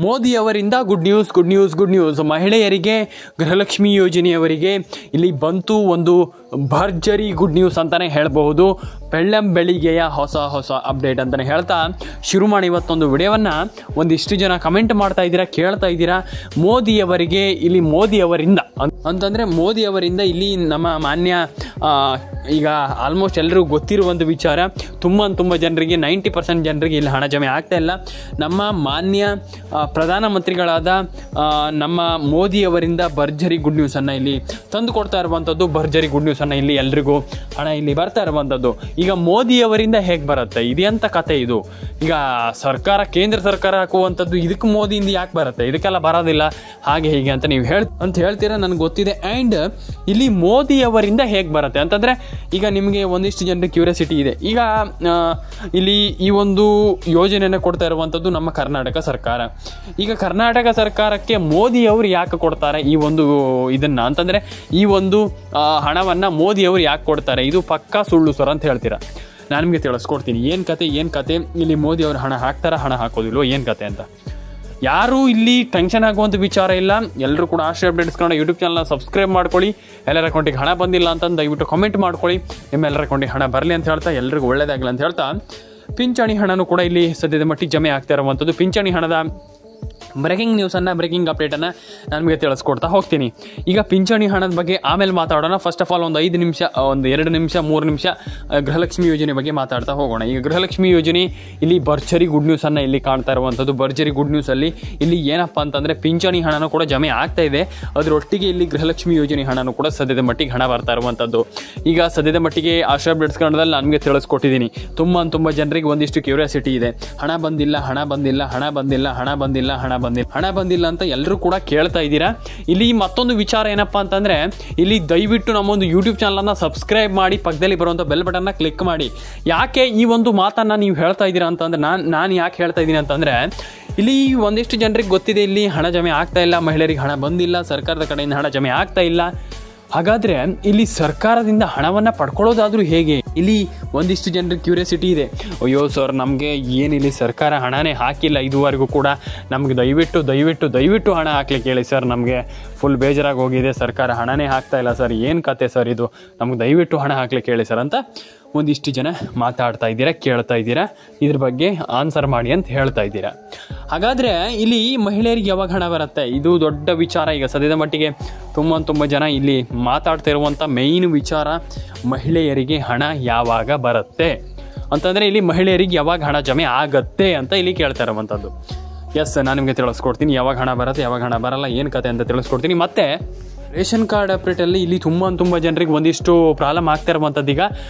ಮೋದಿಯವರಿಂದ good news. ಮಹಿಳೆಯರಿಗೆ ಗೃಹಲಕ್ಷ್ಮಿ ಯೋಜನೆಯವರಿಗೆ ಇಲ್ಲಿ ಬಂತು ಒಂದು ಭರ್ಜರಿ ಗುಡ್ ನ್ಯೂಸ್ ಅಂತಲೇ ಹೇಳಬಹುದು. ಬೆಳಿಗ್ಗೆಯ ಹೊಸ ಅಪ್ಡೇಟ್ ಅಂತಲೇ ಹೇಳ್ತಾ ಶುರು ಮಾಡಿ ಇವತ್ತೊಂದು ವಿಡಿಯೋವನ್ನು ಒಂದಿಷ್ಟು ಜನ ಕಮೆಂಟ್ ಮಾಡ್ತಾ ಇದ್ದೀರಾ, ಕೇಳ್ತಾ ಇದ್ದೀರಾ. ಮೋದಿಯವರಿಂದ ಅಂತಂದರೆ ಮೋದಿಯವರಿಂದ ಇಲ್ಲಿ ನಮ್ಮ ಮಾನ್ಯ ಈಗ ಆಲ್ಮೋಸ್ಟ್ ಎಲ್ಲರಿಗೂ ಗೊತ್ತಿರುವ ಒಂದು ವಿಚಾರ, ತುಂಬ ಜನರಿಗೆ 90% ಜನರಿಗೆ ಇಲ್ಲಿ ಹಣ ಜಮೆ ಆಗ್ತಾ ಇಲ್ಲ. ನಮ್ಮ ಮಾನ್ಯ ಪ್ರಧಾನಮಂತ್ರಿಗಳಾದ ನಮ್ಮ ಮೋದಿಯವರಿಂದ ಭರ್ಜರಿ ಗುಡ್ ನ್ಯೂಸನ್ನು ಇಲ್ಲಿ ತಂದು ಕೊಡ್ತಾ ಇರುವಂಥದ್ದು. ಭರ್ಜರಿ ಗುಡ್ ನ್ಯೂಸನ್ನು ಇಲ್ಲಿ ಎಲ್ರಿಗೂ ಹಣ ಇಲ್ಲಿ ಬರ್ತಾ ಇರುವಂಥದ್ದು. ಈಗ ಮೋದಿಯವರಿಂದ ಹೇಗೆ ಬರುತ್ತೆ? ಇದೆಂಥ ಕತೆ ಇದು? ಈಗ ಕೇಂದ್ರ ಸರ್ಕಾರ ಹಾಕುವಂಥದ್ದು ಇದಕ್ಕೆ ಮೋದಿಯಿಂದ ಯಾಕೆ ಬರುತ್ತೆ? ಇದಕ್ಕೆಲ್ಲ ಬರೋದಿಲ್ಲ ಹಾಗೆ ಹೀಗೆ ಅಂತ ನೀವು ಹೇಳ್ತೀರಾ, ನನಗೆ ಗೊತ್ತಿದೆ. ಆ್ಯಂಡ್ ಇಲ್ಲಿ ಮೋದಿಯವರಿಂದ ಹೇಗೆ ಬರುತ್ತೆ ಅಂತಂದರೆ, ಈಗ ನಿಮಗೆ ಒಂದಿಷ್ಟು ಜನರಿಗೆ ಕ್ಯೂರಿಯಾಸಿಟಿ ಇದೆ. ಈಗ ಇಲ್ಲಿ ಈ ಒಂದು ಯೋಜನೆಯನ್ನು ಕೊಡ್ತಾ ಇರುವಂಥದ್ದು ನಮ್ಮ ಕರ್ನಾಟಕ ಸರ್ಕಾರ. ಈಗ ಕರ್ನಾಟಕ ಸರ್ಕಾರಕ್ಕೆ ಮೋದಿಯವರು ಯಾಕೆ ಕೊಡ್ತಾರೆ ಈ ಒಂದು ಇದನ್ನು ಅಂತಂದರೆ, ಈ ಒಂದು ಹಣವನ್ನು ಮೋದಿಯವರು ಯಾಕೆ ಕೊಡ್ತಾರೆ? ಇದು ಪಕ್ಕಾ ಸುಳ್ಳು ಸರ್ ಅಂತ ಹೇಳ್ತೀರಾ. ನಾನು ನಿಮಗೆ ತಿಳಿಸ್ಕೊಡ್ತೀನಿ ಏನು ಕತೆ. ಇಲ್ಲಿ ಮೋದಿಯವರು ಹಣ ಹಾಕ್ತಾರಾ, ಹಣ ಹಾಕೋದಿಲ್ವೋ, ಏನು ಕತೆ ಅಂತ. ಯಾರೂ ಇಲ್ಲಿ ಟೆನ್ಷನ್ ಆಗುವಂಥ ವಿಚಾರ ಇಲ್ಲ. ಎಲ್ಲರೂ ಕೂಡ ಆಶ್ರಯ ಅಪ್ಡೇಟ್ಸ್ ಕನ್ನಡ ಯೂಟ್ಯೂಬ್ ಚಾನಲ್ನ ಸಬ್ಸ್ಕ್ರೈಬ್ ಮಾಡ್ಕೊಳ್ಳಿ. ಎಲ್ಲರ ಅಕೌಂಟಿಗೆ ಹಣ ಬಂದಿಲ್ಲ ಅಂತಂದು ದಯವಿಟ್ಟು ಕಮೆಂಟ್ ಮಾಡ್ಕೊಳ್ಳಿ. ನಿಮ್ಮೆಲ್ಲರ ಅಕೌಂಟಿಗೆ ಹಣ ಬರಲಿ ಅಂತ ಹೇಳ್ತಾ, ಎಲ್ರಿಗೂ ಒಳ್ಳೇದಾಗಲಿ ಅಂತ ಹೇಳ್ತಾ, ಪಿಂಚಣಿ ಹಣನೂ ಕೂಡ ಇಲ್ಲಿ ಸದ್ಯದ ಮಟ್ಟಿಗೆ ಜಮೆ ಆಗ್ತಾ ಇರುವಂಥದ್ದು. ಪಿಂಚಣಿ ಹಣದ ಬ್ರೇಕಿಂಗ್ ಅಪ್ಡೇಟನ್ನು ನಾನು ನಿಮಗೆ ತಿಳಿಸ್ಕೊಡ್ತಾ ಹೋಗ್ತೀನಿ. ಈಗ ಪಿಂಚಣಿ ಹಣದ ಬಗ್ಗೆ ಆಮೇಲೆ ಮಾತಾಡೋಣ. ಫಸ್ಟ್ ಆಫ್ ಆಲ್ ಒಂದು 5 ನಿಮಿಷ, ಒಂದು 2 ನಿಮಿಷ, 3 ನಿಮಿಷ ಗೃಹಲಕ್ಷ್ಮಿ ಯೋಜನೆ ಬಗ್ಗೆ ಮಾತಾಡ್ತಾ ಹೋಗೋಣ. ಈಗ ಗೃಹಲಕ್ಷ್ಮಿ ಯೋಜನೆ ಇಲ್ಲಿ ಭರ್ಜರಿ ಗುಡ್ ನ್ಯೂಸನ್ನು ಇಲ್ಲಿ ಕಾಣ್ತಾ ಇರುವಂಥದ್ದು. ಭರ್ಜರಿ ಗುಡ್ ನ್ಯೂಸಲ್ಲಿ ಇಲ್ಲಿ ಏನಪ್ಪ ಅಂತಂದರೆ, ಪಿಂಚಣಿ ಹಣನೂ ಕೂಡ ಜಮೆ ಆಗ್ತಾ ಇದೆ. ಅದರೊಟ್ಟಿಗೆ ಇಲ್ಲಿ ಗೃಹಲಕ್ಷ್ಮಿ ಯೋಜನೆ ಹಣನೂ ಕೂಡ ಸದ್ಯದ ಮಟ್ಟಿಗೆ ಹಣ ಬರ್ತಾ ಇರುವಂಥದ್ದು. ಈಗ ಸದ್ಯದ ಮಟ್ಟಿಗೆ ಆಶ್ರಯ ಅಪ್ಡೇಟ್ಸ್ ಕನ್ನಡದಲ್ಲಿ ನನಗೆ ತಿಳಿಸ್ಕೊಟ್ಟಿದ್ದೀನಿ. ತುಂಬ ಜನರಿಗೆ ಒಂದಿಷ್ಟು ಕ್ಯೂರಿಯಾಸಿಟಿ ಇದೆ. ಹಣ ಬಂದಿಲ್ಲ ಅಂತ ಎಲ್ಲರೂ ಕೂಡ ಕೇಳ್ತಾ ಇದ್ದೀರಾ. ಇಲ್ಲಿ ಮತ್ತೊಂದು ವಿಚಾರ ಏನಪ್ಪಾ ಅಂತಂದ್ರೆ, ಇಲ್ಲಿ ದಯವಿಟ್ಟು ನಮ್ಮೊಂದು ಯೂಟ್ಯೂಬ್ ಚಾನಲನ್ನು ಸಬ್ಸ್ಕ್ರೈಬ್ ಮಾಡಿ, ಪಕ್ಕದಲ್ಲಿ ಬರುವಂಥ ಬೆಲ್ ಬಟನ್ನ ಕ್ಲಿಕ್ ಮಾಡಿ. ಯಾಕೆ ಈ ಒಂದು ಮಾತನ್ನು ನೀವು ಹೇಳ್ತಾ ಇದ್ದೀರಾ ಅಂತಂದ್ರೆ, ನಾನು ಯಾಕೆ ಹೇಳ್ತಾ ಇದ್ದೀನಿ ಅಂತಂದರೆ, ಇಲ್ಲಿ ಒಂದಿಷ್ಟು ಜನರಿಗೆ ಗೊತ್ತಿದೆ ಇಲ್ಲಿ ಹಣ ಜಮೆ ಆಗ್ತಾ ಇಲ್ಲ, ಮಹಿಳೆಯರಿಗೆ ಹಣ ಬಂದಿಲ್ಲ, ಸರ್ಕಾರದ ಕಡೆಯಿಂದ ಹಣ ಜಮೆ ಆಗ್ತಾ ಇಲ್ಲ. ಹಾಗಾದರೆ ಇಲ್ಲಿ ಸರ್ಕಾರದಿಂದ ಹಣವನ್ನು ಪಡ್ಕೊಳ್ಳೋದಾದರೂ ಹೇಗೆ? ಇಲ್ಲಿ ಒಂದಿಷ್ಟು ಜನರಿಗೆ ಕ್ಯೂರಿಯಾಸಿಟಿ ಇದೆ. ಅಯ್ಯೋ ಸರ್, ನಮಗೆ ಏನಿಲ್ಲಿ ಸರ್ಕಾರ ಹಣನೇ ಹಾಕಿಲ್ಲ ಇದುವರೆಗೂ ಕೂಡ, ನಮಗೆ ದಯವಿಟ್ಟು ಹಣ ಹಾಕ್ಲಿಕ್ಕೆ ಹೇಳಿ ಸರ್, ನಮಗೆ ಫುಲ್ ಬೇಜಾರಾಗಿ ಹೋಗಿದೆ, ಸರ್ಕಾರ ಹಣನೇ ಹಾಕ್ತಾ ಇಲ್ಲ ಸರ್, ಏನು ಕತೆ ಸರ್ ಇದು, ನಮ್ಗೆ ದಯವಿಟ್ಟು ಹಣ ಹಾಕ್ಲಿಕ್ಕೆ ಹೇಳಿ ಸರ್ ಅಂತ ಒಂದಿಷ್ಟು ಜನ ಮಾತಾಡ್ತಾ ಇದ್ದೀರಾ, ಕೇಳ್ತಾ ಇದ್ದೀರಾ. ಇದ್ರ ಬಗ್ಗೆ ಆನ್ಸರ್ ಮಾಡಿ ಅಂತ ಹೇಳ್ತಾ ಇದ್ದೀರಾ. ಹಾಗಾದರೆ ಇಲ್ಲಿ ಮಹಿಳೆಯರಿಗೆ ಯಾವಾಗ ಹಣ ಬರುತ್ತೆ? ಇದು ದೊಡ್ಡ ವಿಚಾರ. ಈಗ ಸದ್ಯದ ಮಟ್ಟಿಗೆ ತುಂಬ ಜನ ಇಲ್ಲಿ ಮಾತಾಡ್ತಾ ಇರುವಂಥ ಮೇಯ್ನ್ ವಿಚಾರ, ಮಹಿಳೆಯರಿಗೆ ಹಣ ಯಾವಾಗ ಬರುತ್ತೆ ಅಂತಂದರೆ, ಇಲ್ಲಿ ಮಹಿಳೆಯರಿಗೆ ಯಾವಾಗ ಹಣ ಜಮೆ ಆಗತ್ತೆ ಅಂತ ಇಲ್ಲಿ ಕೇಳ್ತಾ ಇರುವಂಥದ್ದು. ಎಸ್, ನಾನು ನಿಮಗೆ ತಿಳಿಸ್ಕೊಡ್ತೀನಿ ಯಾವಾಗ ಹಣ ಬರುತ್ತೆ, ಯಾವಾಗ ಹಣ ಬರಲ್ಲ, ಏನು ಕತೆ ಅಂತ ತಿಳಿಸ್ಕೊಡ್ತೀನಿ. ಮತ್ತು ರೇಷನ್ ಕಾರ್ಡ್ ಅಪ್ಡೇಟಲ್ಲಿ ಇಲ್ಲಿ ತುಂಬ ಜನರಿಗೆ ಒಂದಿಷ್ಟು ಪ್ರಾಬ್ಲಮ್ ಆಗ್ತಾ ಇರುವಂಥದ್ದು. ಈಗ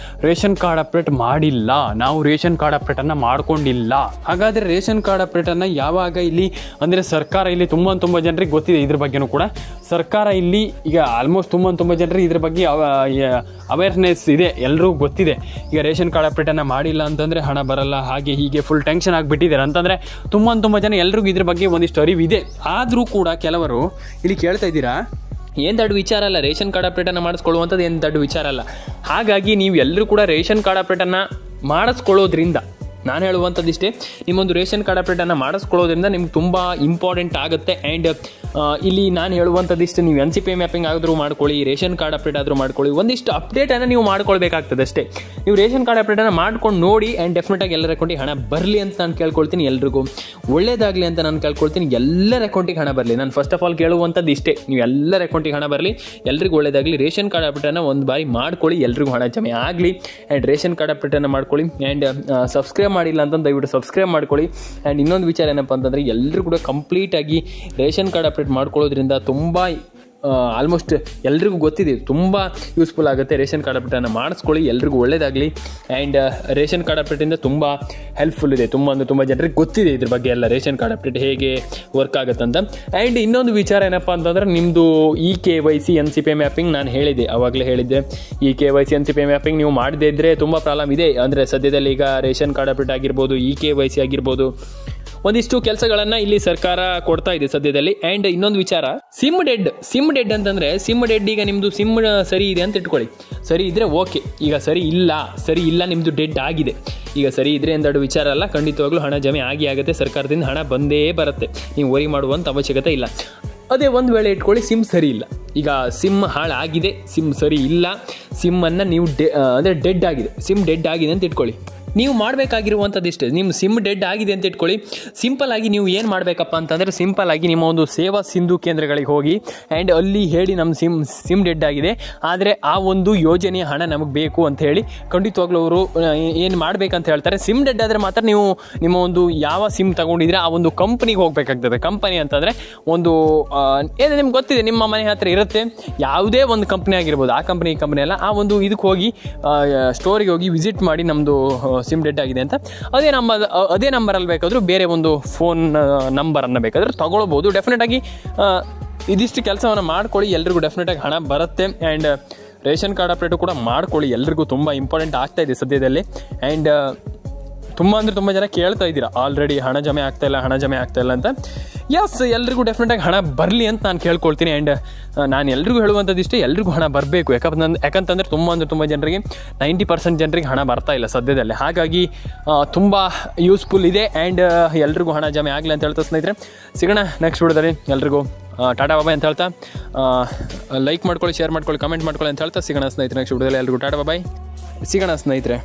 ರೇಷನ್ ಕಾರ್ಡ್ ಅಪ್ಡೇಟ್ ಮಾಡಿಲ್ಲ, ನಾವು ರೇಷನ್ ಕಾರ್ಡ್ ಅಪ್ಡೇಟನ್ನು ಮಾಡ್ಕೊಂಡಿಲ್ಲ. ಹಾಗಾದರೆ ರೇಷನ್ ಕಾರ್ಡ್ ಅಪ್ಡೇಟನ್ನು ಯಾವಾಗ ಇಲ್ಲಿ ಅಂದರೆ, ಸರ್ಕಾರ ಇಲ್ಲಿ ತುಂಬ ಜನರಿಗೆ ಗೊತ್ತಿದೆ ಇದ್ರ ಬಗ್ಗೆನೂ ಕೂಡ. ಸರ್ಕಾರ ಇಲ್ಲಿ ಈಗ ಆಲ್ಮೋಸ್ಟ್ ತುಂಬ ಜನರಿಗೆ ಇದ್ರ ಬಗ್ಗೆ ಅವೇರ್ನೆಸ್ ಇದೆ, ಎಲ್ಲರಿಗೂ ಗೊತ್ತಿದೆ. ಈಗ ರೇಷನ್ ಕಾರ್ಡ್ ಅಪ್ಡೇಟನ್ನು ಮಾಡಿಲ್ಲ ಅಂತಂದರೆ ಹಣ ಬರಲ್ಲ, ಹಾಗೆ ಹೀಗೆ ಫುಲ್ ಟೆನ್ಷನ್ ಆಗಿಬಿಟ್ಟಿದ್ದಾರೆ ಅಂತಂದರೆ, ತುಂಬ ಜನ ಎಲ್ರಿಗೂ ಇದ್ರ ಬಗ್ಗೆ ಒಂದಿಷ್ಟು ಅರಿವಿದೆ. ಆದರೂ ಕೂಡ ಕೆಲವರು ಇಲ್ಲಿ ಕೇಳ್ತಾ ಇದ್ದೀರಾ, ಏನು ದೊಡ್ಡ ವಿಚಾರ ಅಲ್ಲ, ರೇಷನ್ ಕಾರ್ಡ್ ಅಪ್ಡೇಟನ್ನು ಮಾಡಿಸ್ಕೊಳ್ಳುವಂಥದ್ದು ಏನು ದೊಡ್ಡ ವಿಚಾರ ಅಲ್ಲ. ಹಾಗಾಗಿ ನೀವು ಎಲ್ಲರೂ ಕೂಡ ರೇಷನ್ ಕಾರ್ಡ್ ಅಪ್ಡೇಟನ್ನು ಮಾಡಿಸ್ಕೊಳ್ಳೋದ್ರಿಂದ, ನಾನು ಹೇಳುವಂಥದ್ದು ಇಷ್ಟೇ, ನಿಮ್ಮೊಂದು ರೇಷನ್ ಕಾರ್ಡ್ ಅಪ್ಡೇಟನ್ನು ಮಾಡಿಸ್ಕೊಳ್ಳೋದ್ರಿಂದ ನಿಮ್ಗೆ ತುಂಬ ಇಂಪಾರ್ಟೆಂಟ್ ಆಗುತ್ತೆ. ಆ್ಯಂಡ್ ಇಲ್ಲಿ ನಾನು ಹೇಳುವಂಥದ್ದು ಇಷ್ಟು, ನೀವು NCPI ಮ್ಯಾಪಿಂಗ್ ಆದರೂ ಮಾಡ್ಕೊಳ್ಳಿ, ರೇಷನ್ ಕಾರ್ಡ್ ಅಪ್ಡೇಟ್ ಆದರೂ ಮಾಡ್ಕೊಳ್ಳಿ, ಒಂದಿಷ್ಟು ಅಪ್ಡೇಟನ್ನು ನೀವು ಮಾಡ್ಕೊಳ್ಬೇಕಾಗ್ತದೆ ಅಷ್ಟೇ. ನೀವು ರೇಷನ್ ಕಾರ್ಡ್ ಅಪ್ಡೇಟನ್ನು ಮಾಡ್ಕೊಂಡು ನೋಡಿ. ಆ್ಯಂಡ್ ಡೆಫಿನೆಟಾಗಿ ಎಲ್ಲರ ಅಕೌಂಟಿಗೆ ಹಣ ಬರಲಿ ಅಂತ ನಾನು ಕೇಳ್ಕೊಳ್ತೀನಿ. ಎಲ್ರಿಗೂ ಒಳ್ಳೇದಾಗಲಿ ಅಂತ ನಾನು ಕೇಳ್ಕೊಳ್ತೀನಿ. ಎಲ್ಲರ ಅಕೌಂಟಿಗೆ ಹಣ ಬರಲಿ. ನಾನು ಫಸ್ಟ್ ಆಫ್ ಆಲ್ ಕೇಳುವಂಥದ್ದು ಇಷ್ಟೇ, ನೀವು ಎಲ್ಲರ ಅಕೌಂಟಿಗೆ ಹಣ ಬರಲಿ, ಎಲ್ರಿಗೂ ಒಳ್ಳೇದಾಗಲಿ. ರೇಷನ್ ಕಾರ್ಡ್ ಅಪ್ಡೇಟನ್ನು ಒಂದು ಬಾರಿ ಮಾಡ್ಕೊಳ್ಳಿ, ಎಲ್ರಿಗೂ ಹಣ ಜಮೆ ಆಗಲಿ. ಆ್ಯಂಡ್ ರೇಷನ್ ಕಾರ್ಡ್ ಅಪ್ಡೇಟನ್ನು ಮಾಡ್ಕೊಳ್ಳಿ. ಆ್ಯಂಡ್ ಸಬ್ಸ್ಕ್ರೈಬ್ ಮಾಡಿಲ್ಲ ಅಂತ ದಯವಿಟ್ಟು ಸಬ್ಸ್ಕ್ರೈಬ್ ಮಾಡ್ಕೊಳ್ಳಿ. ಆ್ಯಂಡ್ ಇನ್ನೊಂದು ವಿಚಾರ ಏನಪ್ಪ ಅಂತಂದರೆ, ಎಲ್ಲರೂ ಕೂಡ ಕಂಪ್ಲೀಟಾಗಿ ರೇಷನ್ ಕಾರ್ಡ್ ಅಪ್ಡೇಟ್ ಮಾಡ್ಕೊಳ್ಳೋದ್ರಿಂದ ತುಂಬ ಆಲ್ಮೋಸ್ಟ್ ಎಲ್ರಿಗೂ ಗೊತ್ತಿದೆ, ತುಂಬ ಯೂಸ್ಫುಲ್ ಆಗುತ್ತೆ. ರೇಷನ್ ಕಾರ್ಡ್ ಅಪ್ಡೇಟನ್ನು ಮಾಡಿಸ್ಕೊಳ್ಳಿ, ಎಲ್ರಿಗೂ ಒಳ್ಳೇದಾಗಲಿ. ಆ್ಯಂಡ್ ರೇಷನ್ ಕಾರ್ಡ್ ಅಪ್ಡೇಟಿಂದ ತುಂಬ ಹೆಲ್ಪ್ಫುಲ್ ಇದೆ. ತುಂಬ ಜನರಿಗೆ ಗೊತ್ತಿದೆ ಇದ್ರ ಬಗ್ಗೆ ಎಲ್ಲ, ರೇಷನ್ ಕಾರ್ಡ್ ಅಪ್ಡೇಟ್ ಹೇಗೆ ವರ್ಕ್ ಆಗುತ್ತಂತ. ಆ್ಯಂಡ್ ಇನ್ನೊಂದು ವಿಚಾರ ಏನಪ್ಪ ಅಂತಂದರೆ, ನಿಮ್ಮದು KYC NCPI ಮ್ಯಾಪಿಂಗ್ ನಾನು ಆವಾಗಲೇ ಹೇಳಿದ್ದೆ. ಈ KYC NCPI ಮ್ಯಾಪಿಂಗ್ ನೀವು ಮಾಡದೇ ಇದ್ದರೆ ತುಂಬ ಪ್ರಾಬ್ಲಮ್ ಇದೆ. ಅಂದರೆ ಸದ್ಯದಲ್ಲಿ ಈಗ ರೇಷನ್ ಕಾರ್ಡ್ ಅಪ್ಡೇಟ್ ಆಗಿರ್ಬೋದು, KYC ಆಗಿರ್ಬೋದು, ಒಂದಿಷ್ಟು ಕೆಲಸಗಳನ್ನು ಇಲ್ಲಿ ಸರ್ಕಾರ ಕೊಡ್ತಾ ಇದೆ ಸದ್ಯದಲ್ಲಿ. ಆ್ಯಂಡ್ ಇನ್ನೊಂದು ವಿಚಾರ, ಸಿಮ್ ಡೆಡ್ ಅಂತಂದರೆ ಸಿಮ್ ಡೆಡ್, ಈಗ ನಿಮ್ಮದು ಸಿಮ್ ಸರಿ ಇದೆ ಅಂತ ಇಟ್ಕೊಳ್ಳಿ, ಸರಿ ಇದ್ದರೆ ಓಕೆ. ಈಗ ಸರಿ ಇಲ್ಲ ನಿಮ್ಮದು ಡೆಡ್ ಆಗಿದೆ. ಈಗ ಸರಿ ಇದ್ರೆ ಎಂದೆರಡು ವಿಚಾರ ಅಲ್ಲ, ಖಂಡಿತವಾಗ್ಲೂ ಹಣ ಜಮೆ ಆಗುತ್ತೆ, ಸರ್ಕಾರದಿಂದ ಹಣ ಬಂದೇ ಬರುತ್ತೆ, ನೀವು ವರಿ ಮಾಡುವಂಥ ಅವಶ್ಯಕತೆ ಇಲ್ಲ. ಅದೇ ಒಂದು ವೇಳೆ ಇಟ್ಕೊಳ್ಳಿ ಸಿಮ್ ಸರಿ ಇಲ್ಲ, ಈಗ ಸಿಮ್ ಹಾಳಾಗಿದೆ, ಸಿಮ್ ಸರಿ ಇಲ್ಲ, ಸಿಮ್ಮನ್ನು ನೀವು ಡೆಡ್ ಆಗಿದೆ, ಸಿಮ್ ಡೆಡ್ ಆಗಿದೆ ಅಂತ ಇಟ್ಕೊಳ್ಳಿ. ನೀವು ಮಾಡಬೇಕಾಗಿರುವಂಥದ್ದು ಇಷ್ಟೇ, ನಿಮ್ಮ ಸಿಮ್ ಡೆಡ್ ಆಗಿದೆ ಅಂತ ಇಟ್ಕೊಳ್ಳಿ. ಸಿಂಪಲ್ ಆಗಿ ನೀವು ಏನು ಮಾಡಬೇಕಪ್ಪ ಅಂತಂದರೆ, ಸಿಂಪಲ್ ಆಗಿ ನಿಮ್ಮ ಒಂದು ಸೇವಾ ಸಿಂಧು ಕೇಂದ್ರಗಳಿಗೆ ಹೋಗಿ ಆ್ಯಂಡ್ ಅಲ್ಲಿ ಹೇಳಿ ನಮ್ಮ ಸಿಮ್ ಡೆಡ್ ಆಗಿದೆ, ಆದರೆ ಆ ಒಂದು ಯೋಜನೆಯ ಹಣ ನಮಗೆ ಬೇಕು ಅಂತ ಹೇಳಿ ಖಂಡಿತವಾಗ್ಲೂ ಅವರು ಏನು ಮಾಡಬೇಕಂತ ಹೇಳ್ತಾರೆ. ಸಿಮ್ ಡೆಡ್ ಆದರೆ ಮಾತ್ರ ನೀವು ನಿಮ್ಮ ಒಂದು ಯಾವ ಸಿಮ್ ತಗೊಂಡಿದ್ರೆ ಆ ಒಂದು ಕಂಪ್ನಿಗೆ ಹೋಗಬೇಕಾಗ್ತದೆ. ಕಂಪನಿ ಅಂತಂದರೆ ಒಂದು ಏನು ನಿಮ್ಗೆ ಗೊತ್ತಿದೆ, ನಿಮ್ಮ ಮನೆ ಹತ್ರ ಇರುತ್ತೆ, ಯಾವುದೇ ಒಂದು ಕಂಪ್ನಿ ಆಗಿರ್ಬೋದು, ಆ ಕಂಪ್ನಿ ಅಲ್ಲ, ಆ ಒಂದು ಇದಕ್ಕೆ ಹೋಗಿ ಸ್ಟೋರಿಗೆ ಹೋಗಿ ವಿಸಿಟ್ ಮಾಡಿ ನಮ್ಮದು ಸಿಮ್ ಡೆಡ್ ಆಗಿದೆ ಅಂತ ಅದೇ ನಂಬರಲ್ಲಿ ಬೇಕಾದರೂ ಬೇರೆ ಒಂದು ಫೋನ್ ನಂಬರನ್ನು ಬೇಕಾದರೂ ತಗೊಳ್ಬೋದು. ಡೆಫಿನೆಟಾಗಿ ಇದಿಷ್ಟು ಕೆಲಸವನ್ನು ಮಾಡ್ಕೊಳ್ಳಿ, ಎಲ್ರಿಗೂ ಡೆಫಿನೆಟಾಗಿ ಹಣ ಬರುತ್ತೆ. ಆ್ಯಂಡ್ ರೇಷನ್ ಕಾರ್ಡ್ ಅಪ್ಡೇಟು ಕೂಡ ಮಾಡ್ಕೊಳ್ಳಿ, ಎಲ್ರಿಗೂ ತುಂಬ ಇಂಪಾರ್ಟೆಂಟ್ ಆಗ್ತಾಯಿದೆ ಸದ್ಯದಲ್ಲಿ. ಆ್ಯಂಡ್ ತುಂಬ ಜನ ಕೇಳ್ತಾ ಇದ್ದೀರಾ ಆಲ್ರೆಡಿ ಹಣ ಜಮೆ ಆಗ್ತಾ ಇಲ್ಲ ಅಂತ. ಎಸ್, ಎಲ್ರಿಗೂ ಡೆಫಿನೆಟಾಗಿ ಹಣ ಬರಲಿ ಅಂತ ನಾನು ಕೇಳ್ಕೊಳ್ತೀನಿ. ಆ್ಯಂಡ್ ನಾನು ಎಲ್ರಿಗೂ ಹೇಳುವಂಥದ್ದು ಇಷ್ಟೇ, ಎಲ್ರಿಗೂ ಹಣ ಬರಬೇಕು. ಯಾಕಂತಂದರೆ ತುಂಬ ಜನರಿಗೆ 90% ಜನರಿಗೆ ಹಣ ಬರ್ತಾ ಇಲ್ಲ ಸದ್ಯದಲ್ಲೇ. ಹಾಗಾಗಿ ತುಂಬ ಯೂಸ್ಫುಲ್ ಇದೆ. ಆ್ಯಂಡ್ ಎಲ್ರಿಗೂ ಹಣ ಜಮೆ ಆಗಲಿ ಅಂತ ಹೇಳ್ತಾ ಸ್ನೇಹಿತರೆ, ಸಿಗೋಣ ನೆಕ್ಸ್ಟ್ ವಿಡಿಯೋದಲ್ಲಿ. ಎಲ್ರಿಗೂ ಟಾಟಾ ಬಾಯ್ ಅಂತ ಹೇಳ್ತಾ, ಲೈಕ್ ಮಾಡ್ಕೊಳ್ಳಿ, ಶೇರ್ ಮಾಡ್ಕೊಳ್ಳಿ, ಕಮೆಂಟ್ ಮಾಡ್ಕೊಳ್ಳಿ ಅಂತ ಹೇಳ್ತಾ ಸಿಗೋಣ ಸ್ನೇಹಿತರೆ ನೆಕ್ಸ್ಟ್ ವಿಡಿಯೋದಲ್ಲಿ. ಎಲ್ರಿಗೂ ಟಾಟಾ ಬಾಯ್, ಸಿಗೋಣ ಸ್ನೇಹಿತರೆ.